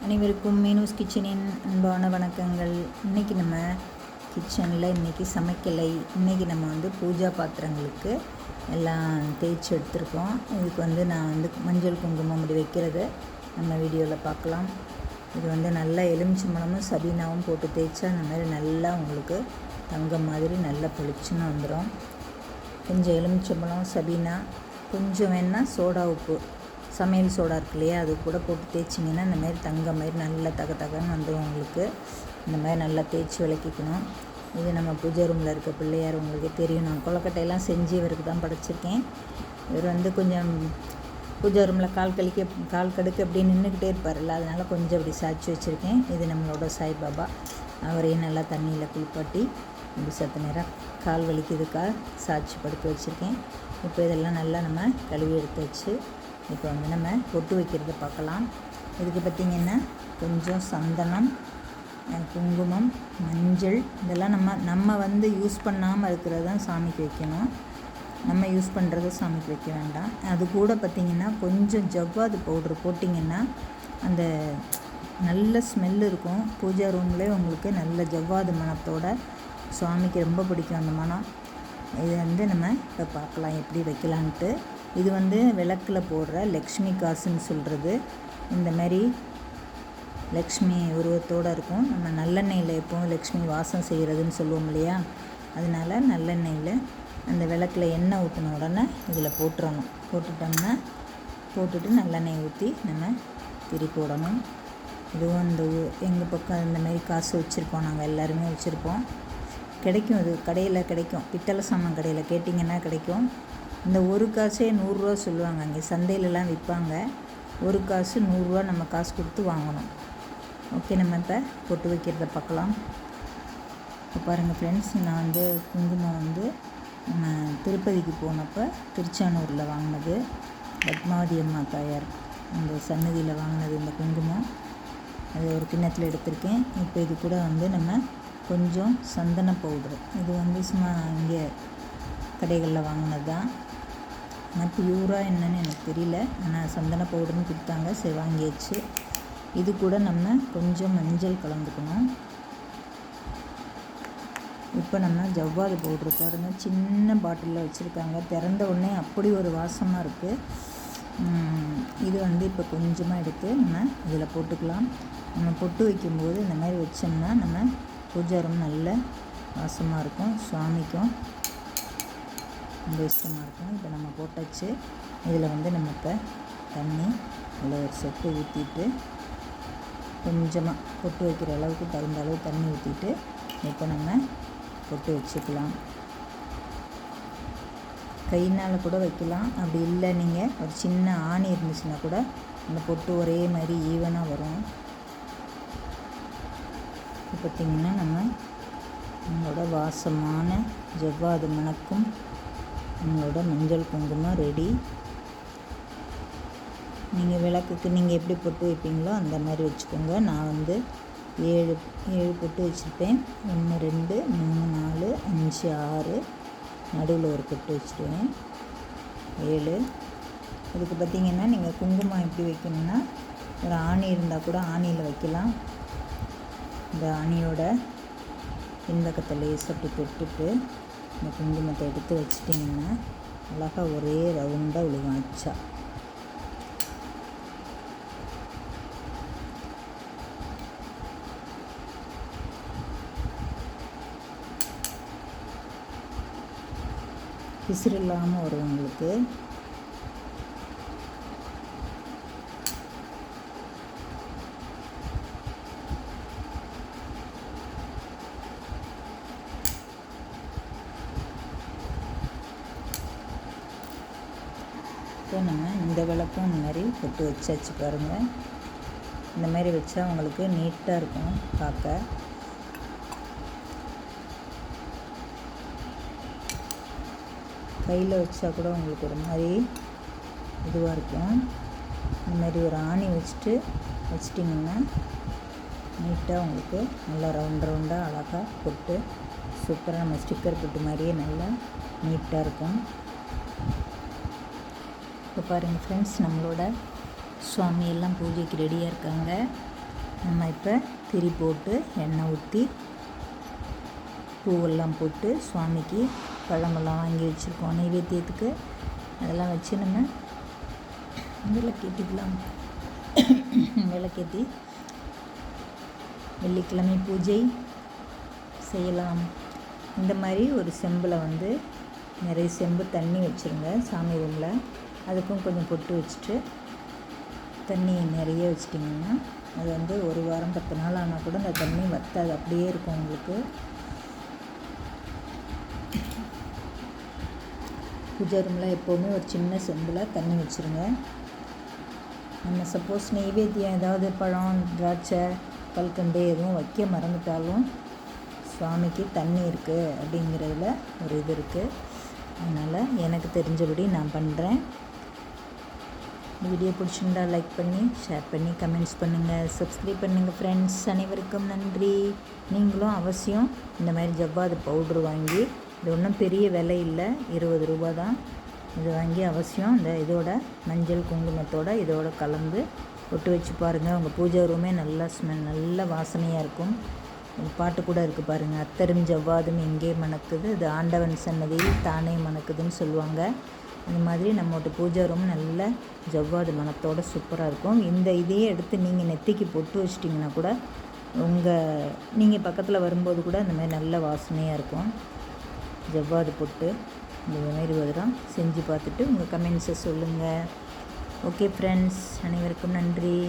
அனைவருக்கும் மீனூஸ் கிச்சனின் அன்பான வணக்கங்கள். இன்றைக்கி நம்ம கிச்சனில் சமைக்கலை. இன்றைக்கி நம்ம பூஜா பாத்திரங்களுக்கு எல்லாம் தேய்ச்சி எடுத்துருக்கோம். இதுக்கு நான் மஞ்சள் குங்குமம் அப்படி வைக்கிறத நம்ம வீடியோவில் பார்க்கலாம். இது நல்ல எலுமிச்சம்பழமும் சபீனாவும் போட்டு தேய்ச்சா அந்த மாதிரி நல்லா உங்களுக்கு தங்கம் மாதிரி நல்லா பளிச்சுன்னு வந்துடும். கொஞ்சம் எலுமிச்சம்பழம் சபீனா, கொஞ்சம் வேணால் சோடா உப்பு, சமையல் சோடா இருக்கு இல்லையா, அது கூட போட்டு தேய்ச்சிங்கன்னா இந்த மாதிரி தங்க மாதிரி நல்லா தகன்னு வந்துடும் உங்களுக்கு. இந்த மாதிரி நல்லா தேய்ச்சி விளக்கிக்கணும். இது நம்ம பூஜை ரூமில் இருக்க பிள்ளையார் உங்களுக்கு தெரியும். நான் கொலக்கட்டையெல்லாம் செஞ்சு இவருக்கு தான் படைச்சிருக்கேன். இவர் கொஞ்சம் பூஜை ரூமில் கால் கடுக்கு அப்படி நின்றுக்கிட்டே இருப்பார்ல, அதனால் கொஞ்சம் அப்படி சாய்ச்சி வச்சுருக்கேன். இது நம்மளோட சாய்பாபா. அவரையும் நல்லா தண்ணியில் குளிப்பாட்டி இப்படி சத்து நேரம் கால் வலிக்கிறதுக்காக சாய்ச்சி படுக்க வச்சுருக்கேன். இப்போ இதெல்லாம் நல்லா நம்ம கழுவி எடுத்து வச்சு இப்போ நம்ம பொட்டு வைக்கிறத பார்க்கலாம். இதுக்கு பார்த்திங்கன்னா கொஞ்சம் சந்தனம், குங்குமம், மஞ்சள் இதெல்லாம் நம்ம யூஸ் பண்ணாமல் இருக்கிறது தான் சாமிக்கு வைக்கணும். நம்ம யூஸ் பண்ணுறத சாமிக்கு வைக்க வேண்டாம். அது கூட பார்த்திங்கன்னா கொஞ்சம் ஜவ்வாது பவுட்ரு போட்டிங்கன்னா அந்த நல்ல ஸ்மெல் இருக்கும். பூஜா ரூம்லேயே உங்களுக்கு நல்ல ஜவ்வாது மணத்தோட சுவாமிக்கு ரொம்ப பிடிக்கும் அந்த மனம். இது நம்ம இப்போ பார்க்கலாம் எப்படி வைக்கலான்ட்டு. இது விளக்கில் போடுற லக்ஷ்மி காசுன்னு சொல்கிறது. இந்த மாதிரி லக்ஷ்மி உருவத்தோடு இருக்கும். நம்ம நல்லெண்ணெயில் எப்போவும் லக்ஷ்மி வாசம் செய்கிறதுன்னு சொல்லுவோம் இல்லையா, அதனால் நல்லெண்ணெயில் அந்த விளக்கில் எண்ணெய் ஊற்றின உடனே இதில் போட்டுறணும். போட்டுட்டு நல்லெண்ணெய் ஊற்றி நம்ம திரி போடணும். இதுவும் எங்கள் பக்கம் இந்த மாதிரி காசு வச்சுருப்போம். நாங்கள் எல்லாருமே வச்சுருப்போம். கிடைக்கும், இது கடையில் கிடைக்கும். பித்தளை சாமான் கடையில் கேட்டிங்கன்னா கிடைக்கும். இந்த ஒரு காசே 100 ரூபா சொல்லுவாங்க. அங்கே சந்தையிலலாம் விற்பாங்க. ஒரு காசு 100 ரூபா நம்ம காசு கொடுத்து வாங்கணும். ஓகே, நம்ம இப்போ பொட்டு வைக்கிறத பார்க்கலாம். இப்போ பாருங்கள் ஃப்ரெண்ட்ஸ், நான் குங்குமம் நம்ம திருப்பதிக்கு போனப்போ திருச்சானூரில் வாங்கினது. பத்மாவதி அம்மா தாயார் அந்த சன்னதியில் வாங்கினது இந்த குங்குமம். அது ஒரு கிண்ணத்தில் எடுத்திருக்கேன். இப்போ இது கூட நம்ம கொஞ்சம் சந்தன பவுட்ரு. இது சும்மா இங்கே கடைகளில் வாங்கினது தான். ஆனால் பியூராக என்னன்னு எனக்கு தெரியல. ஆனால் சந்தன பவுடர்னு கொடுத்தாங்க, சரி வாங்கியாச்சு. இது கூட நம்ம கொஞ்சம் மஞ்சள் கலந்துக்கணும். இப்போ நம்ம ஜவ்வாது பவுட்ரு பாருங்கள், சின்ன பாட்டிலில் வச்சுருக்காங்க. திறந்த உடனே அப்படி ஒரு வாசமாக இருக்குது. இது இப்போ கொஞ்சமாக எடுத்து நம்ம இதில் போட்டுக்கலாம். நம்ம பொட்டு வைக்கும்போது இந்த மாதிரி வச்சோம்னா நம்ம பூஜை ரூம் நல்ல வாசமாக இருக்கும். சுவாமிக்கும் ரொம்ப இஷ்டமாக இருக்கும். இப்போ நம்ம போட்டாச்சு. இதில் நம்ம இப்போ தண்ணி அதில் ஒரு சொட்டு ஊற்றிட்டு கொஞ்சமாக பொட்டு வைக்கிற அளவுக்கு தகுந்த அளவு தண்ணி ஊற்றிட்டு இப்போ நம்ம பொட்டு வச்சுக்கலாம். கையினால் கூட வைக்கலாம். அப்படி இல்லை நீங்கள் ஒரு சின்ன ஆணி இருந்துச்சுன்னா கூட அந்த பொட்டு ஒரே மாதிரி ஈவனாக வரும். இப்போ பார்த்திங்கன்னா நம்மளோட வாசமான ஜவ்வாது மணக்கும் நம்மளோட மஞ்சள் குங்குமம் ரெடி. நீங்கள் விளக்குக்கு நீங்கள் எப்படி பொட்டு வைப்பீங்களோ அந்த மாதிரி வச்சுக்கோங்க. நான் 7 பொட்டு வச்சுருப்பேன். 1 2 3 4 5 6 நடுவில் ஒரு பொட்டு வச்சுருவேன். 7. இதுக்கு பார்த்திங்கன்னா நீங்கள் குங்குமம் எப்படி வைக்கணும்னா ஒரு ஆணி இருந்தால் கூட ஆணியில் வைக்கலாம். இந்த ஆணியோட பின்பக்கத்தில் லேசப்படி தொட்டுட்டு இந்த குங்குமத்தை எடுத்து வச்சிட்டிங்கன்னா அழகாக ஒரே ரவுண்டாக விழுகும். ஆச்சா பிசிறு இல்லாமல் வரும் உங்களுக்கு. இப்போ நம்ம இந்த விளக்கும் இந்த மாதிரி பொட்டு வச்சாச்சு பாருங்கள். இந்த மாதிரி வச்சா உங்களுக்கு நீட்டாக இருக்கும் பார்க்க. கையில் வச்சா கூட உங்களுக்கு ஒரு மாதிரி இதுவாக இருக்கும். இந்த மாதிரி ஒரு ஆணி வச்சிட்டிங்கன்னா நீட்டாக உங்களுக்கு நல்லா ரவுண்டாக அழகாக பொட்டு சூப்பராக நம்ம ஸ்டிக்கர் பொட்டு மாதிரியே நல்லா நீட்டாக இருக்கும். இப்போ பாருங்கள் ஃப்ரெண்ட்ஸ், நம்மளோட சுவாமி எல்லாம் பூஜைக்கு ரெடியாக இருக்காங்க. நம்ம இப்போ திரி போட்டு எண்ணெய் ஊற்றி பூவெல்லாம் போட்டு சுவாமிக்கு பழமெல்லாம் வாங்கி வச்சுருக்கோம் நைவேத்தியத்துக்கு. அதெல்லாம் வச்சு நம்ம விளக்கேற்றிக்கலாம். விளக்கேற்றி வெள்ளிக்கிழமை பூஜை செய்யலாம். இந்த மாதிரி ஒரு செம்பில் வந்து நிறைய செம்பு தண்ணி வச்சுருங்க சாமி ரூமில். அதுக்கும் கொஞ்சம் பொட்டு வச்சுட்டு தண்ணி நிறைய வச்சிட்டிங்கன்னா அது வந்து ஒரு வாரம் 10 நாள் ஆனால் கூட அந்த தண்ணி வற்றாது, அப்படியே இருக்கும் உங்களுக்கு. பூஜை ரூமில் எப்போவுமே ஒரு சின்ன செம்பில் தண்ணி வச்சுருங்க. நம்ம சப்போஸ் நெய்வேத்தியம் ஏதாவது பழம், திராட்சை, கல்கண்டு எதுவும் வைக்க மறந்துட்டாலும் சுவாமிக்கு தண்ணி இருக்குது அப்படிங்கிறதுல ஒரு இது இருக்குது. அதனால் எனக்கு தெரிஞ்சபடி நான் பண்ணுறேன். இந்த வீடியோ பிடிச்சிருந்தா லைக் பண்ணி, ஷேர் பண்ணி, கமெண்ட்ஸ் பண்ணுங்கள், சப்ஸ்கிரைப் பண்ணுங்கள் ஃப்ரெண்ட்ஸ். அனைவருக்கும் நன்றி. நீங்களும் அவசியம் இந்த மாதிரி ஜவ்வாது பவுட்ரு வாங்கி, இது ஒன்றும் பெரிய விலை இல்லை, 20 ரூபா தான். இது வாங்கி அவசியம் இந்த இதோட மஞ்சள் குங்குமத்தோடு இதோட கலந்து ஒட்டு வச்சு பாருங்கள். உங்கள் பூஜை ரூமே நல்லா ஸ்மெல், நல்ல வாசனையாக இருக்கும். பாட்டு கூட இருக்குது பாருங்கள், அத்தரும் ஜவ்வாதும் எங்கே மணக்குது, இது ஆண்டவன் சன்னதியில் தானே மணக்குதுன்னு சொல்லுவாங்க. அந்த மாதிரி நம்மளோட பூஜை ரூம் நல்ல ஜவ்வாது மணத்தோடு சூப்பராக இருக்கும். இந்த இதையே எடுத்து நீங்கள் நெத்திக்கு பொட்டு வச்சிட்டிங்கன்னா கூட நீங்கள் பக்கத்தில் வரும்போது கூட இந்த மாதிரி நல்ல வாசனையாக இருக்கும். ஜவ்வாது பொட்டு இந்த மாதிரி வரும். செஞ்சு பார்த்துட்டு உங்கள் கமெண்ட்ஸை சொல்லுங்கள். ஓகே ஃப்ரெண்ட்ஸ், அனைவருக்கும் நன்றி.